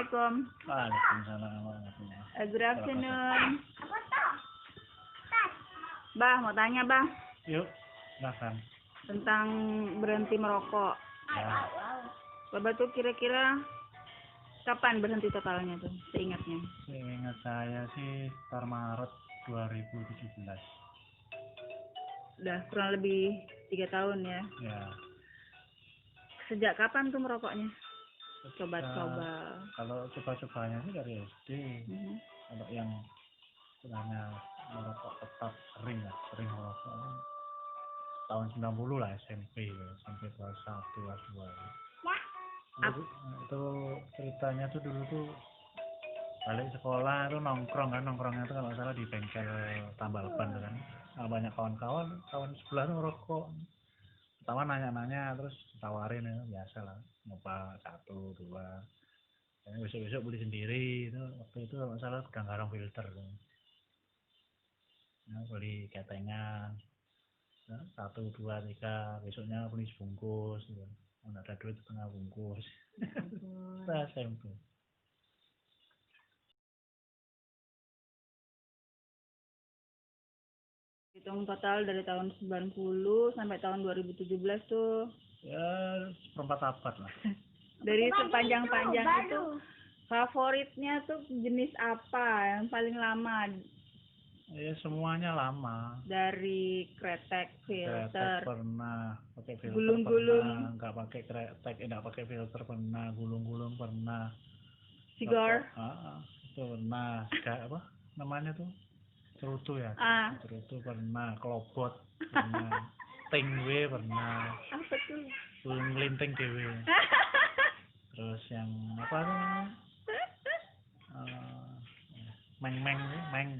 Assalamualaikum. Waalaikumsalam warahmatullahi Good afternoon. Bah, mau tanya, Bah, Yuk, silakan. tentang berhenti merokok. Ya, Bapak tuh kira-kira kapan berhenti totalnya tuh, seingatnya? seingat saya sih sekitar Maret 2017. Udah kurang lebih 3 tahun ya. Ya, Sejak kapan tuh merokoknya? ketika- Coba-coba. Kalau coba-cobanya sih dari SD. Mhm. Kalau yang sebenarnya merokok tetap sering merokok tahun 90 lah, SMP kelas 1 kelas 2. Itu ceritanya tuh dulu tuh balik sekolah itu nongkrongnya tuh kalau nggak salah di bengkel tambal ban tuh kan. Nah, banyak kawan sebelah tuh ngerokok. Pertama nanya-nanya, terus tawarin, ya biasa lah, nyoba 1 2. Besok-besok beli sendiri. Itu waktu itu kalau nggak salah udah garong filter tuh. Nah, beli ketengan, 1 2 3, besoknya beli sebungkus gitu. Nggak ada duit setengah bungkus. Saya SMP. Hitung total dari tahun 90 sampai tahun 2017 tuh. Ya, seperempat abad lah. Dari sepanjang-panjang itu, favoritnya tuh jenis apa yang paling lama? Ya, semuanya lama. Dari kretek, Kretek filter, pernah, pakai filter gulung-gulung, pernah, nggak pakai kretek, nggak pakai filter pernah, gulung-gulung pernah. cigar. Itu pernah. Apa namanya tuh? Cerutu ya. Ah. Cerutu pernah, kelobot pernah, tingwe pernah, Apa tuh? ngelinting dewe. Terus yang apa namanya? Meng.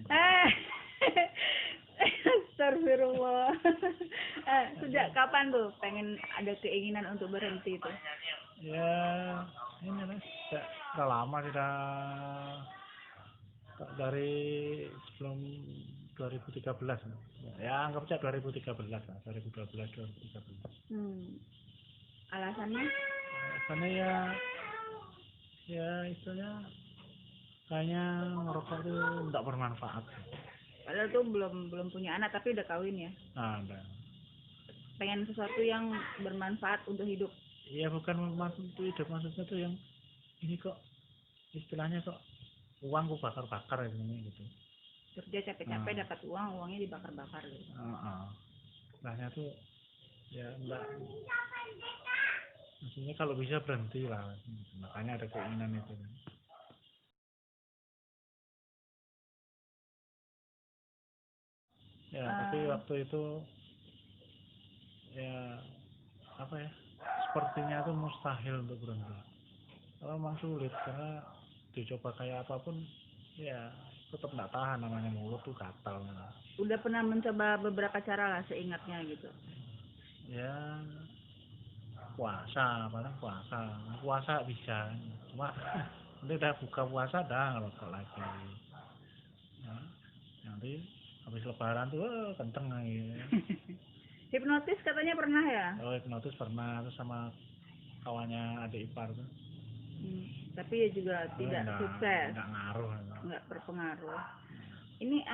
Astagfirullah. Sejak kapan tuh pengen ada keinginan untuk berhenti itu? Ya, ini lah, sudah lama, sudah dari sebelum 2013. Ya, anggap saja 2013 lah, 2012 2013. Alasannya? Alasannya ya istilahnya kayaknya ngerokok itu tidak bermanfaat. Padahal tuh belum punya anak tapi udah kawin ya. Nah, ada. Pengen sesuatu yang bermanfaat untuk hidup. Iya, bukan maksud itu hidup, maksudnya tuh yang ini kok istilahnya kok uang gue bakar-bakar gitu. Kerja capek-capek dapat uangnya dibakar-bakar gitu. Istilahnya tuh ya enggak. Maksudnya kalau bisa berhenti lah. Makanya ada keinginan itu. Ya, tapi waktu itu ya apa ya? Sepertinya itu mustahil untuk berhenti. Kalau memang sulit, karena dicoba kayak apapun ya tetap nggak tahan, namanya mulut tuh gatal. Udah pernah mencoba beberapa cara lah seingatnya gitu. Ya, puasa bisa, cuma nanti udah buka puasa dah ngerokok lagi. Ya, nanti habis lebaran tuh kenceng lagi. Hipnotis katanya pernah ya? Oh, hipnotis pernah, terus sama kawannya adik ipar tuh. Tapi ya juga tidak sukses. Nggak ngaruh. Nggak berpengaruh. Ini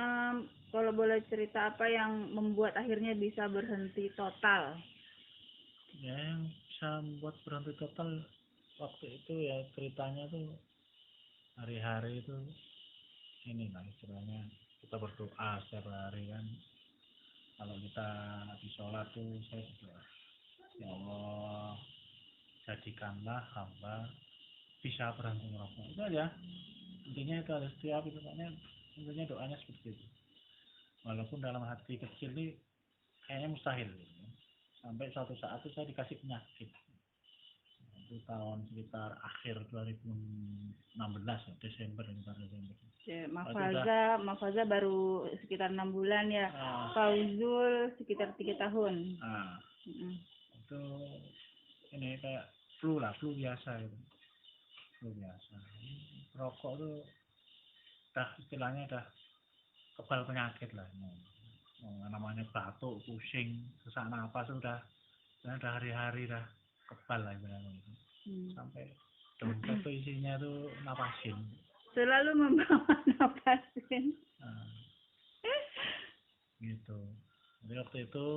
kalau boleh cerita apa yang membuat akhirnya bisa berhenti total? Ya, yang bisa membuat berhenti total waktu itu ya ceritanya tuh hari-hari itu ini lah istilahnya, kita berdoa setiap hari kan. Kalau kita di sholat tuh saya berdoa, ya Allah jadikanlah hamba bisa berhenti merokok. Itu aja intinya, itu ada setiap itu, pokoknya intinya doanya seperti itu. Walaupun dalam hati kecil ini kayaknya mustahil gitu. Sampai suatu saat itu saya dikasih penyakit. Itu tahun sekitar akhir 2016 ya, Desember. Ya, Mafaza baru sekitar 6 bulan ya. Fauzul sekitar 3 tahun. Itu ini kayak flu biasa gitu. Flu biasa. Rokok tuh udah istilahnya udah kebal penyakit lah. Namanya batuk, pusing, sesak napas udah hari-hari dah kebal lah istilahnya. Sampai dompet tuh isinya tuh napasin. Selalu membawa napasin. Nah, gitu. Jadi waktu itu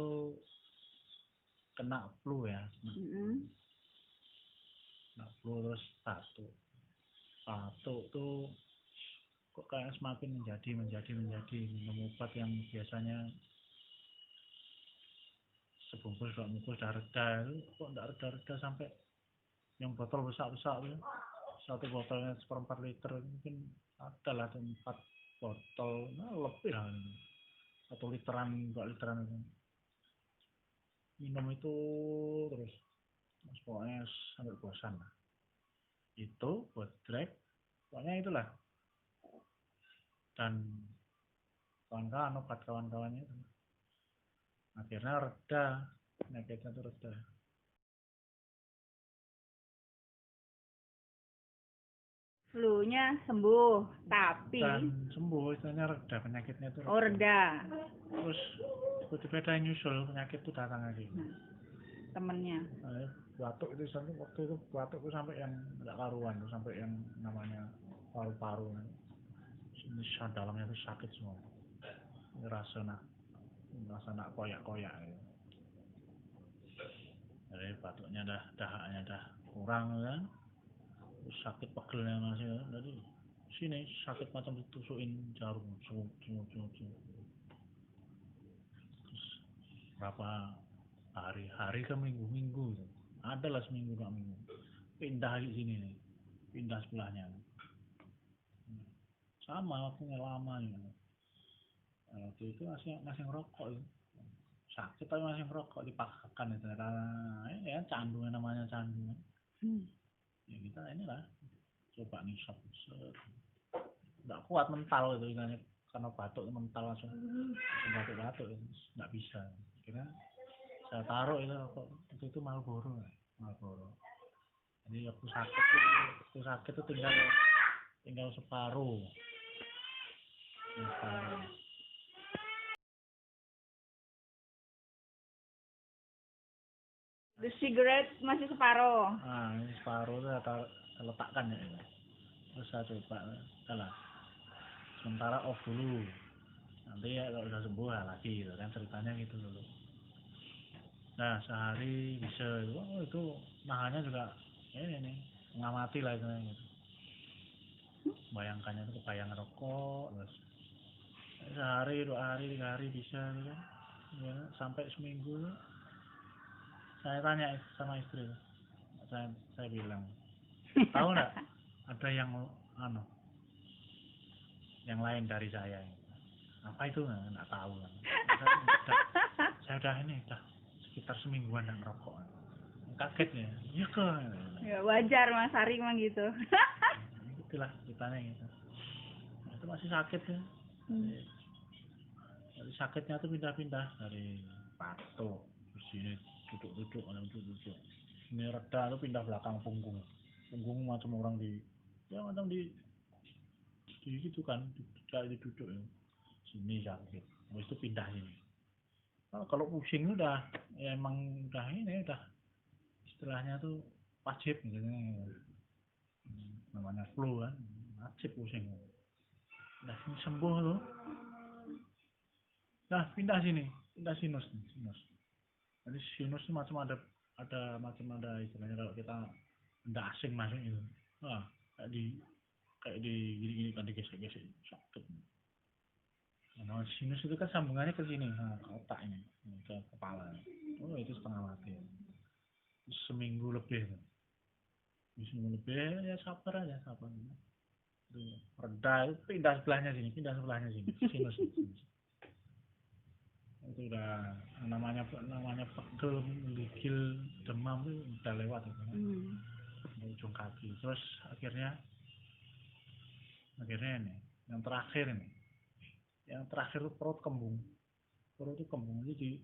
kena flu ya, kena flu terus batuk tuh kok kayak semakin menjadi minum obat yang biasanya sebungkus 2 bungkus udah reda, itu kok enggak reda-reda sampai yang botol besar-besar tuh, satu botolnya 1/4 liter mungkin ada lah tuh 4 botol, nah lebih lah 1 literan 2 literan itu. Minum itu terus pokoknya sampai bosan lah. Itu buat drag pokoknya itulah, dan kawan-kawan obat kawan-kawannya itu akhirnya reda, penyakitnya itu reda. Flu-nya sembuh, tapi Dan sembuh, istilahnya reda, penyakitnya itu oh reda. Terus tiba-tiba ada yang nyusul, penyakit itu datang lagi. Temennya. Nah, batuk itu sampai waktu itu batuk itu sampai yang nggak karuan, sampai yang namanya paru-paru. Ini dalamnya itu sakit semua. Ngerasa nak koyak-koyak. Jadi batuknya dahaknya dah kurang kan. Terus sakit pegelnya masih. Jadi sini sakit macam ditusukin jarum, Terus berapa hari ke minggu adalah seminggu 2 minggu pindah di sini nih, pindah sebelahnya sama waktunya lama nih. Waktu itu masih ngerokok ya. Sakit tapi masih ngerokok, dipaksakan itu ya candu, namanya candu. Ya kita inilah coba nisap, nggak kuat mental itu karena batuk mental langsung batuk nggak bisa. Kira saya taruh itu Marlboro. Jadi waktu sakit itu tinggal separuh. The cigarette masih separuh. Nah, ini separuh itu saya letakkan ya. Terus saya coba, lah. Sementara off dulu. Nanti ya kalau udah sembuh lagi, gitu kan ceritanya gitu dulu. Nah, sehari bisa itu nahannya juga ini mengamati lah itu gitu. Bayangkannya itu kebayang rokok terus sehari 2 hari 3 hari bisa gitu kan ya, sampai seminggu. Saya tanya sama istri, saya bilang, tahu nggak ada yang yang lain dari saya, apa itu nggak tahu kan. Saya udah sekitar semingguan nggak ngerokok. Kaget ya, iya kok. Ya wajar Mas Ari memang gitu. Itulah ceritanya gitu. Nah, itu masih sakit ya. Dari sakitnya tuh pindah-pindah dari batuk, terus sini duduk, ini reda tuh pindah belakang punggung macam orang macam di gitu kan, kayak duduk ya. Sini sakit, habis itu pindah sini. Nah, kalau pusing udah ya emang udah ini udah istilahnya tuh wajib gitu. Namanya flu kan, wajib pusing. Udah ini sembuh tuh. Nah, pindah sinus. Jadi sinus itu macam ada istilahnya kalau kita benda asing masuk itu. Nah, kayak di gini kan digesek-gesek sakit. Nah, sinus itu kan sambungannya ke sini, ke otak ini, ke kepala. Oh, itu setengah mati. Seminggu lebih ya sabar aja. Reda itu pindah sebelahnya sini sinus. Itu udah namanya pegel, gigil, demam itu udah lewat itu kan. Ujung kaki. Terus akhirnya ini yang terakhir itu perut itu kembung jadi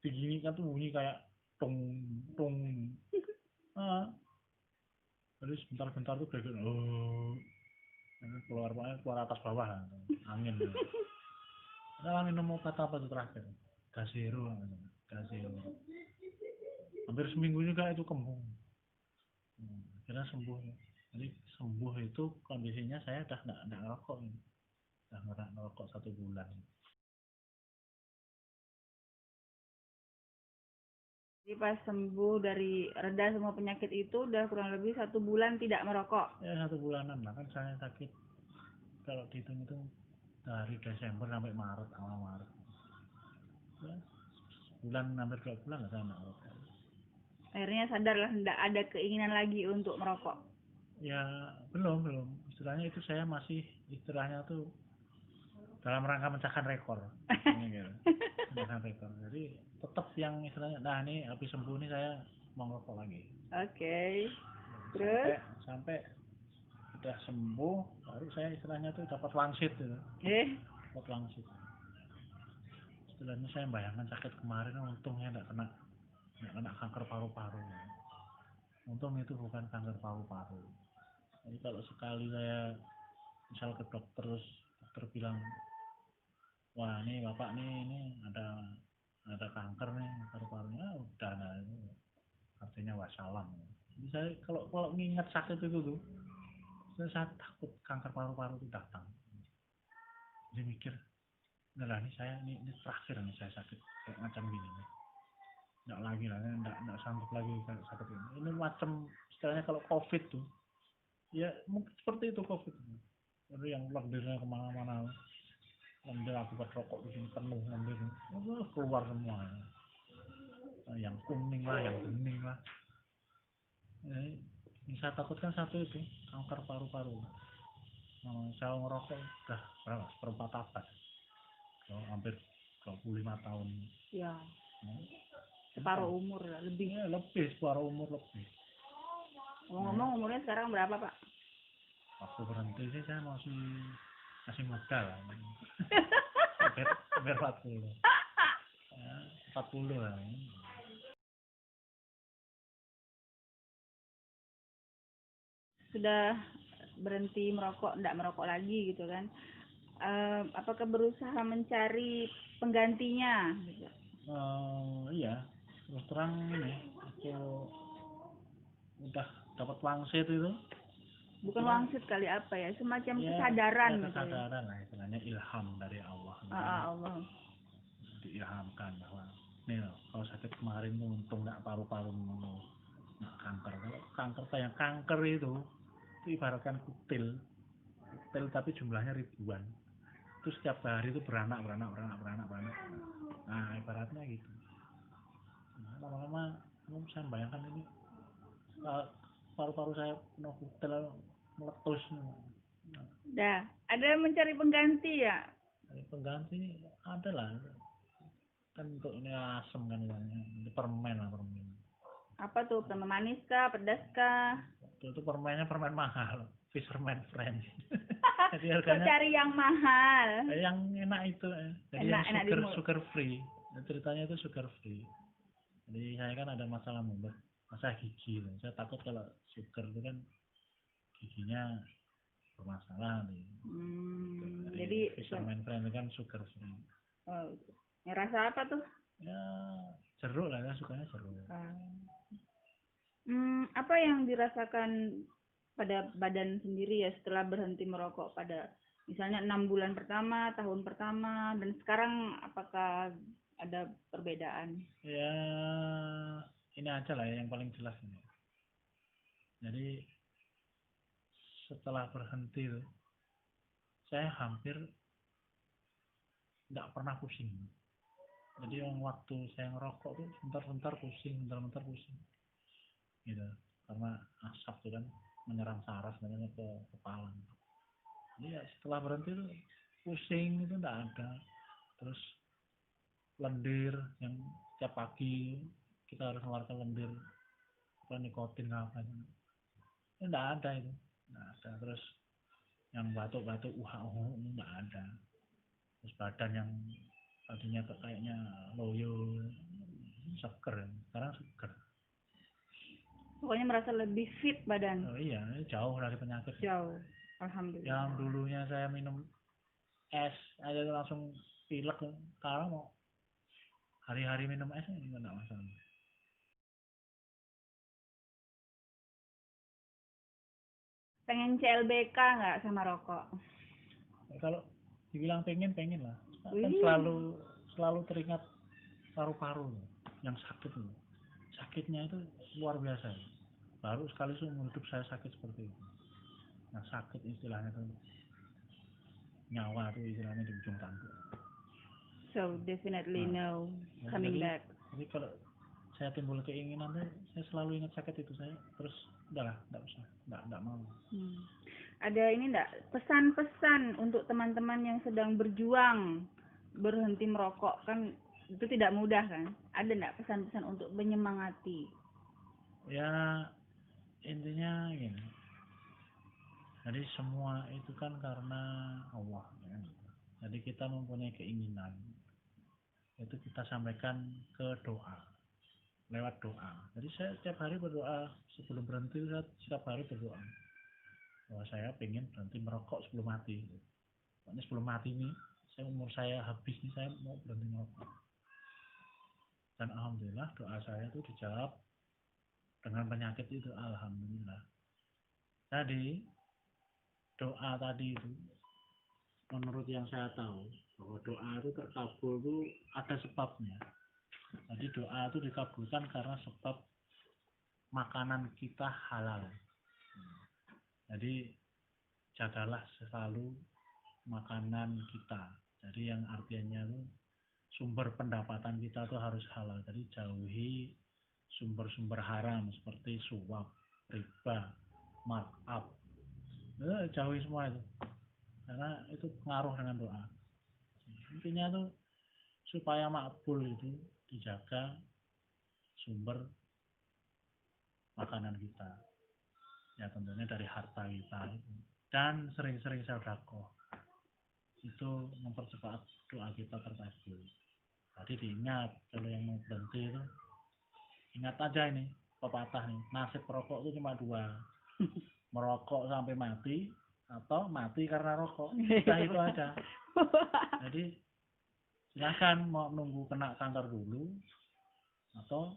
digini kan tuh bunyi kayak tung terus bentar tuh kayak keluar atas bawah angin. Nah, minum obat apa tuh terakhir? Gasero. Hampir seminggu juga itu kembung. akhirnya sembuh. Jadi sembuh itu kondisinya saya udah nggak ngerokok nih. Udah nggak ngerokok 1 bulan. Jadi pas sembuh dari reda semua penyakit itu udah kurang lebih 1 bulan tidak merokok. Ya 1 bulanan lah, kan saya sakit kalau dihitung itu dari Desember sampai Maret, awal Maret. Ya, bulan hampir 2 bulan lah saya nggak merokok. Akhirnya sadarlah tidak ada keinginan lagi untuk merokok. Ya belum. Istilahnya itu saya masih istilahnya tuh dalam rangka memecahkan rekor. Ini gitu. Memecahkan rekor. Jadi tetap yang istilahnya, nah ini habis sembuh nih saya mau ngerokok lagi. Oke. Terus? Sampai udah sembuh, baru saya istilahnya tuh dapat wangsit gitu. Dapat wangsit. Istilahnya saya bayangkan sakit kemarin, untungnya nggak kena kanker paru-paru. Untung itu bukan kanker paru-paru. Jadi kalau sekali saya misal ke dokter, terus dokter bilang, wah ini bapak ini ada kanker nih paru-parunya, udah, nah ini artinya wassalam. Jadi saya kalau nginget sakit itu tuh, saya takut kanker paru-paru itu datang. Jadi mikir, enggak lah, ini terakhir nih saya sakit kayak macam gini nih. Enggak lagi lah, enggak sanggup lagi sakit ini. Ini macam istilahnya kalau COVID tuh, ya mungkin seperti itu COVID. Jadi yang lendirnya kemana-mana, lendir akibat rokok di sini penuh lendir, keluar semua. Yang kuning lah, yang bening lah. Yang saya takutkan satu itu, kanker paru-paru. Saya ngerokok udah berapa? Seperempat abad. Hampir 25 tahun. Ya. Separuh umur lah, lebih. Ya, lebih separuh umur lebih. Ngomong umurnya sekarang berapa, Pak? Waktu berhenti sih saya masih muda lah. Hampir 40. 40 lah. Sudah berhenti merokok, enggak merokok lagi gitu kan. Apakah berusaha mencari penggantinya gitu? Iya, terus terang ini aku udah dapat wangsit itu. Bukan wangsit kali apa ya, semacam ya, kesadaran ya, gitu. Kesadaran lah istilahnya, ilham dari Allah. Allah. Diilhamkan bahwa nih loh, kalau sakit kemarin tuh untung nggak paru-paru nggak kanker. Kalau kanker kayak kanker itu ibaratkan kutil tapi jumlahnya ribuan. Itu setiap hari itu beranak. Nah ibaratnya gitu. Nah, lama-lama saya bayangkan ini paru-paru saya penuh kutil meletus. Dah, ada mencari pengganti ya? Pengganti ada lah. Kan untuk ini asam kan, ini permen. Apa tuh, permen manis kah, pedas kah? Itu permennya permen mahal, Fisherman Friend. Jadi harganya cari yang mahal. Yang enak itu, jadi enak yang sugar free. Ceritanya itu sugar free. Jadi saya kan ada masalah gigi. Saya takut kalau sugar itu kan giginya bermasalah nih. Jadi Fisherman Friend itu kan sugar free. Oh, rasa apa tuh? Ya jeruk lah, ya sukanya jeruk. Apa yang dirasakan pada badan sendiri ya setelah berhenti merokok pada misalnya 6 bulan pertama, tahun pertama, dan sekarang apakah ada perbedaan? Ya ini aja lah yang paling jelas ini. Jadi setelah berhenti tuh, saya hampir nggak pernah pusing. Jadi yang waktu saya ngerokok tuh bentar-bentar pusing, gitu. Karena asap tuh kan menyerang saraf namanya ke kepala. Jadi ya setelah berhenti tuh pusing itu nggak ada. Terus lendir yang tiap pagi kita harus mengeluarkan lendir nikotin apa itu nggak ada itu, nggak ada. Terus yang batuk-batuk nggak ada. Terus badan yang tadinya kayaknya loyo seger, sekarang seger. Pokoknya merasa lebih fit badan. Oh iya, jauh dari penyakit. Jauh, alhamdulillah. Yang dulunya saya minum es aja langsung pilek, sekarang mau hari-hari minum es ini nggak masalah. Pengen CLBK nggak sama rokok? Kalau dibilang pengen lah. Kan Wih. selalu teringat paru-paru yang sakit loh. Sakitnya itu luar biasa. Baru sekali seumur hidup saya sakit seperti itu. Nah, sakit istilahnya tuh nyawa tuh istilahnya di ujung tanduk. So definitely no Nah, coming back. jadi kalau saya timbul keinginan tuh saya selalu ingat sakit itu, saya terus udahlah nggak usah, nggak mau. Ada ini enggak pesan-pesan untuk teman-teman yang sedang berjuang berhenti merokok, kan itu tidak mudah kan? Ada enggak pesan-pesan untuk menyemangati? Ya intinya gini, jadi semua itu kan karena Allah ya. Jadi kita mempunyai keinginan, itu kita sampaikan ke doa, lewat doa. Jadi saya setiap hari berdoa, sebelum berhenti saya setiap hari berdoa bahwa saya pengen berhenti merokok sebelum mati. Pokoknya sebelum mati nih, umur saya habis nih, saya mau berhenti merokok. Dan alhamdulillah doa saya itu dijawab dengan penyakit itu, alhamdulillah. Jadi doa tadi itu, menurut yang saya tahu, bahwa doa itu terkabul itu ada sebabnya. Jadi doa itu dikabulkan karena sebab makanan kita halal. Jadi jagalah selalu makanan kita. Jadi yang artinya itu sumber pendapatan kita itu harus halal. Jadi jauhi sumber-sumber haram seperti suap, riba, markup. Jauhi semua itu. Karena itu pengaruh dengan doa. Intinya tuh supaya makbul itu dijaga sumber makanan kita. Ya tentunya dari harta kita itu. Dan sering-sering sedekah. Itu mempercepat doa kita terkabul. Jadi diingat kalau yang mau berhenti itu, ingat aja ini pepatah nih, nasib perokok itu cuma dua, merokok sampai mati atau mati karena rokok. Udah itu aja. Jadi silakan mau nunggu kena kanker dulu atau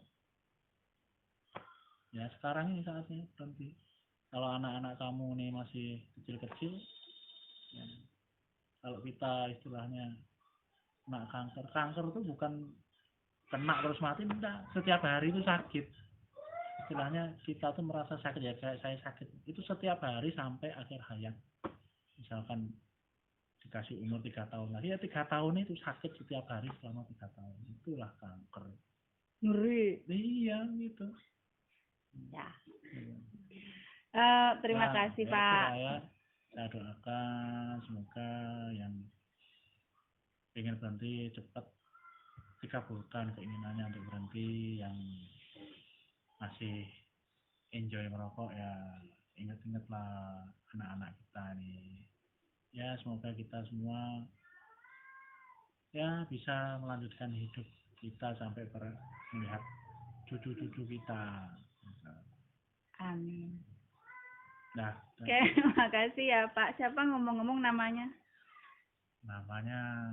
ya sekarang ini saatnya berhenti. Kalau anak-anak kamu nih masih kecil-kecil, ya, kalau kita istilahnya kena kanker itu bukan kena terus mati, enggak, setiap hari itu sakit. Istilahnya kita tuh merasa sakit, ya kayak saya sakit itu setiap hari sampai akhir hayat. Misalkan dikasih umur 3 tahun lagi, ya 3 tahun itu sakit setiap hari selama 3 tahun, itulah kanker. Ngeri. Iya gitu Ya. Terima kasih ya, Pak. Saya doakan semoga yang ingin berhenti cepat dikabulkan keinginannya untuk berhenti. Yang masih enjoy merokok ya ingat-ingatlah anak-anak kita nih. Ya semoga kita semua ya bisa melanjutkan hidup kita sampai melihat cucu-cucu kita. Amin. Nah, Oke, makasih ya Pak. Siapa ngomong-ngomong namanya? Namanya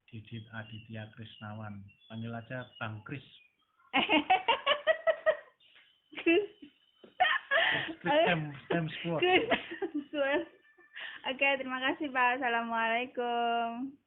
Didit Aditya Krisnawan. Panggil aja Bang Kris. Oke, terima kasih Pak. Assalamualaikum.